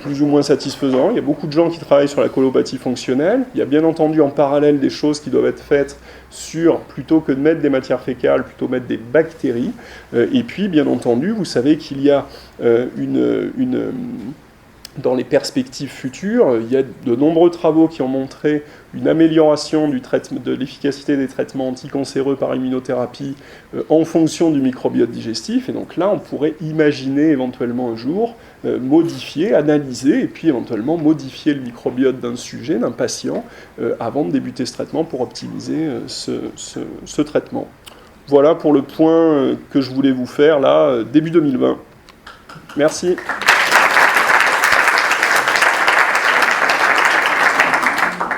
plus ou moins satisfaisants. Il y a beaucoup de gens qui travaillent sur la colopathie fonctionnelle. Il y a bien entendu en parallèle des choses qui doivent être faites sur, plutôt que de mettre des matières fécales, plutôt mettre des bactéries. Et puis, bien entendu, vous savez qu'il y a dans les perspectives futures, il y a de nombreux travaux qui ont montré une amélioration de l'efficacité des traitements anticancéreux par immunothérapie en fonction du microbiote digestif. Et donc là, on pourrait imaginer éventuellement un jour modifier, analyser et puis éventuellement modifier le microbiote d'un sujet, d'un patient, avant de débuter ce traitement pour optimiser ce traitement. Voilà pour le point que je voulais vous faire là, début 2020. Merci.